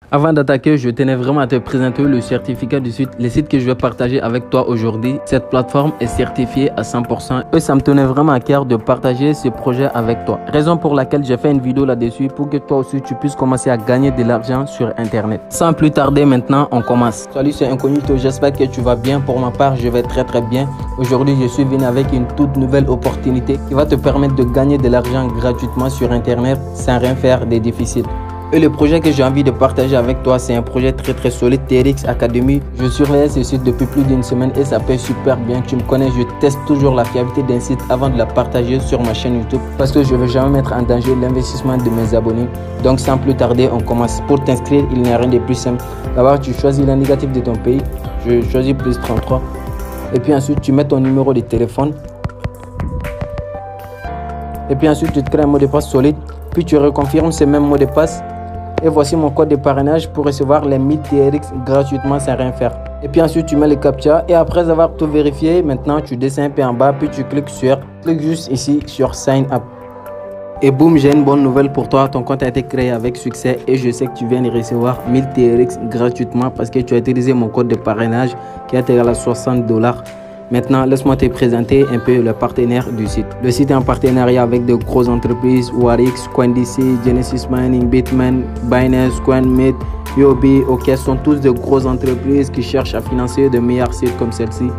Avant d'attaquer, je tenais vraiment à te présenter le certificat du site, le site que je vais partager avec toi aujourd'hui. Cette plateforme est certifiée à 100% et ça me tenait vraiment à cœur de partager ce projet avec toi. Raison pour laquelle j'ai fait une vidéo là-dessus pour que toi aussi tu puisses commencer à gagner de l'argent sur Internet. Sans plus tarder, maintenant, on commence. Salut, c'est Incognito, j'espère que tu vas bien. Pour ma part, je vais très bien. Aujourd'hui, je suis venu avec une toute nouvelle opportunité qui va te permettre de gagner de l'argent gratuitement sur Internet sans rien faire de difficile. Et le projet que j'ai envie de partager avec toi, c'est un projet très solide, TRX Academy. Je surveille ce site depuis plus d'une semaine et ça paye super bien. Tu me connais, je teste toujours la fiabilité d'un site avant de la partager sur ma chaîne YouTube parce que je ne veux jamais mettre en danger l'investissement de mes abonnés. Donc sans plus tarder, on commence. Pour t'inscrire, il n'y a rien de plus simple. D'abord, tu choisis l'indicatif de ton pays. Je choisis plus 33. Et puis ensuite, tu mets ton numéro de téléphone. Et puis ensuite, tu te crées un mot de passe solide. Puis tu reconfirmes ce même mot de passe. Et voici mon code de parrainage pour recevoir les 1000 TRX gratuitement sans rien faire. Et puis ensuite tu mets le captcha et après avoir tout vérifié, maintenant tu descends un peu en bas puis tu cliques juste ici sur Sign Up. Et boum, j'ai une bonne nouvelle pour toi, ton compte a été créé avec succès et je sais que tu viens de recevoir 1000 TRX gratuitement parce que tu as utilisé mon code de parrainage qui est égal à $60. Maintenant, laisse-moi te présenter un peu le partenaire du site. Le site est en partenariat avec de grosses entreprises, Warix, CoinDC, Genesis Mining, Bitmain, Binance, CoinMate, Yobi, OK, sont tous de grosses entreprises qui cherchent à financer de meilleurs sites comme celle-ci.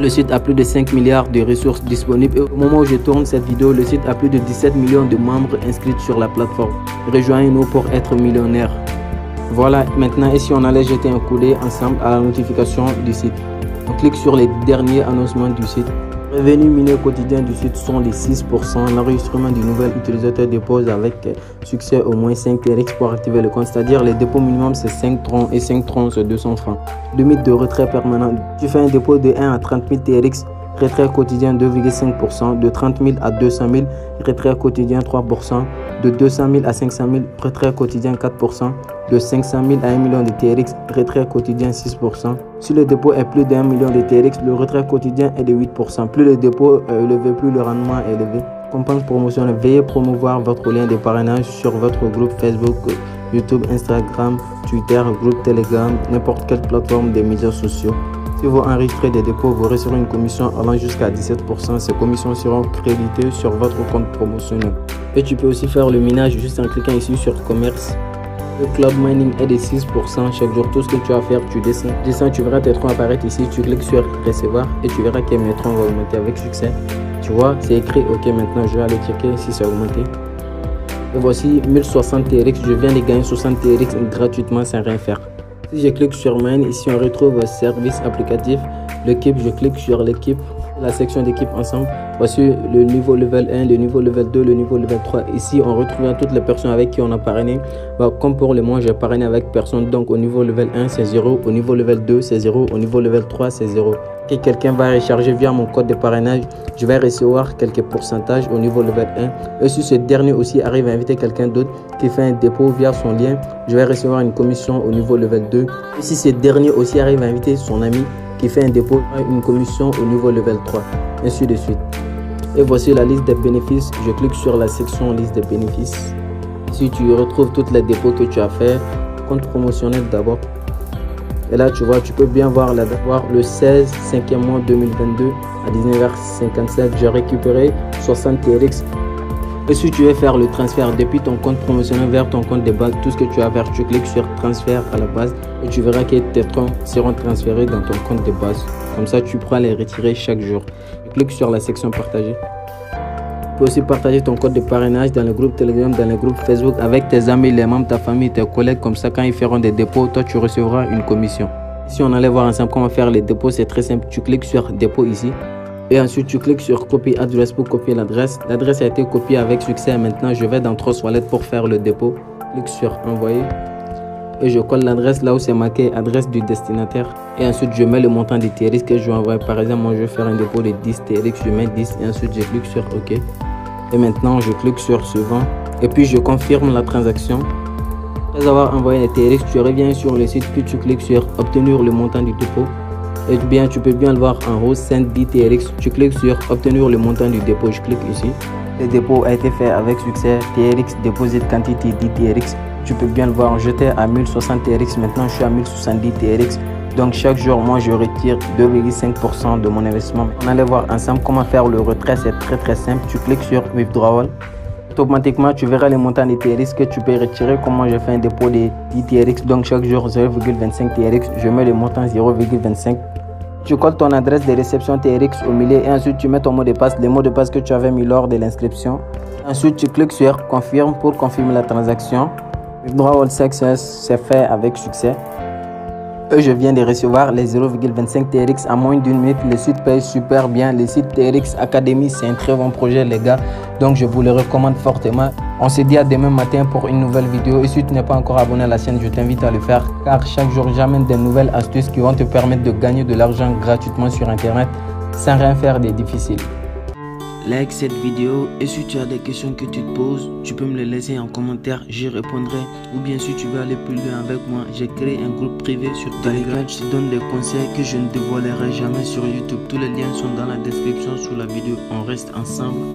Le site a plus de 5 milliards de ressources disponibles et au moment où je tourne cette vidéo, le site a plus de 17 millions de membres inscrits sur la plateforme. Rejoignez-nous pour être millionnaire. Voilà, maintenant, et si on allait jeter un coup d'œil ensemble à la notification du site. On clique sur les derniers annoncements du site. Les revenus miniers quotidiens du site sont de 6%. L'enregistrement du nouvel utilisateur dépose avec succès au moins 5 TRX pour activer le compte. C'est-à-dire les dépôts minimum c'est 5 troncs et 5 troncs c'est 200 francs. Limite de retrait permanent. Tu fais un dépôt de 1 à 30 000 TRX. Retrait quotidien 2,5%. De 30 000 à 200 000. Retrait quotidien 3%. De 200 000 à 500 000. Retrait quotidien 4%. De 500 000 à 1 million de TRX, retrait quotidien 6%. Si le dépôt est plus d'1 million de TRX, le retrait quotidien est de 8%. Plus le dépôt est élevé, plus le rendement est élevé. Campagne promotionnelle, veuillez promouvoir votre lien de parrainage sur votre groupe Facebook, YouTube, Instagram, Twitter, groupe Telegram, n'importe quelle plateforme des médias sociaux. Si vous enregistrez des dépôts, vous recevrez une commission allant jusqu'à 17%. Ces commissions seront créditées sur votre compte promotionnel. Et tu peux aussi faire le minage juste en cliquant ici sur commerce. Le cloud mining est de 6% chaque jour. Tout ce que tu as à faire, tu descends, tu verras tes troncs apparaître ici. Tu cliques sur recevoir et tu verras que mes troncs vont augmenter avec succès. Tu vois, c'est écrit OK. Maintenant, je vais aller checker si c'est augmenté. Et voici 1060 TRX. Je viens de gagner 60 TRX gratuitement sans rien faire. Si je clique sur Mine, ici on retrouve service applicatif. L'équipe, je clique sur l'équipe. La section d'équipe ensemble. Voici le niveau level 1, le niveau level 2, le niveau level 3. Ici, on retrouve toutes les personnes avec qui on a parrainé. Comme pour le moment, j'ai parrainé avec personne. Donc, au niveau level 1, c'est 0. Au niveau level 2, c'est 0. Au niveau level 3, c'est 0. Et quelqu'un va recharger via mon code de parrainage, je vais recevoir quelques pourcentages au niveau level 1. Et si ce dernier aussi arrive à inviter quelqu'un d'autre qui fait un dépôt via son lien, je vais recevoir une commission au niveau level 2. Et si ce dernier aussi arrive à inviter son ami qui fait un dépôt, une commission au niveau level 3, ainsi de suite. Et voici la liste des bénéfices. Je clique sur la section liste des bénéfices. Ici, tu retrouves tous les dépôts que tu as fait, compte promotionnel d'abord. Et là, tu vois, tu peux bien voir la date. Le 16 5e mois 2022 à 19h57, j'ai récupéré 60 TRX. Et si tu veux faire le transfert depuis ton compte promotionnel vers ton compte de base, tout ce que tu as à faire, tu cliques sur transfert à la base et tu verras que tes troncs seront transférés dans ton compte de base. Comme ça, tu pourras les retirer chaque jour. Tu cliques sur la section partager. Tu peux aussi partager ton code de parrainage dans le groupe Telegram, dans le groupe Facebook avec tes amis, les membres de ta famille, tes collègues. Comme ça, quand ils feront des dépôts, toi, tu recevras une commission. Si on allait voir ensemble comment faire les dépôts, c'est très simple. Tu cliques sur dépôt ici. Et ensuite, tu cliques sur copier adresse pour copier l'adresse. L'adresse a été copiée avec succès. Maintenant, je vais dans Trust Wallet pour faire le dépôt. Clique sur envoyer. Et je colle l'adresse là où c'est marqué adresse du destinataire. Et ensuite, je mets le montant des TRX que je vais envoyer. Par exemple, moi, je vais faire un dépôt de 10 TRX. Je mets 10 et ensuite, je clique sur OK. Et maintenant, je clique sur suivant. Et puis, je confirme la transaction. Après avoir envoyé les TRX, tu reviens sur le site. Puis, tu cliques sur obtenir le montant du dépôt. Et bien, tu peux bien le voir en haut, send 10 TRX. Tu cliques sur obtenir le montant du dépôt. Je clique ici. Le dépôt a été fait avec succès. TRX deposit quantity 10 TRX. tu peux bien le voir, j'étais à 1060 TRX, maintenant je suis à 1070 TRX. Donc chaque jour, moi je retire 2,5% de mon investissement. On allait voir ensemble comment faire le retrait, c'est très simple. Tu cliques sur Withdrawal. Automatiquement, tu verras les montants des TRX que tu peux retirer. Comme moi, j'ai fait un dépôt de 10 TRX. Donc chaque jour 0,25 TRX, je mets le montant 0,25. Tu colles ton adresse de réception TRX au milieu et ensuite tu mets ton mot de passe, le mot de passe que tu avais mis lors de l'inscription. Ensuite, tu cliques sur Confirme pour confirmer la transaction. Withdrawal Success, c'est fait avec succès. Et je viens de recevoir les 0,25 TRX à moins d'une minute. Le site paye super bien. Le site TRX Academy, c'est un très bon projet, les gars. Donc, je vous le recommande fortement. On se dit à demain matin pour une nouvelle vidéo. Et si tu n'es pas encore abonné à la chaîne, je t'invite à le faire. Car chaque jour, j'amène des nouvelles astuces qui vont te permettre de gagner de l'argent gratuitement sur Internet sans rien faire de difficile. Like cette vidéo et si tu as des questions que tu te poses, tu peux me les laisser en commentaire, j'y répondrai. Ou bien si tu veux aller plus loin avec moi, j'ai créé un groupe privé sur Telegram. Je te donne des conseils que je ne dévoilerai jamais sur YouTube. Tous les liens sont dans la description sous la vidéo. On reste ensemble.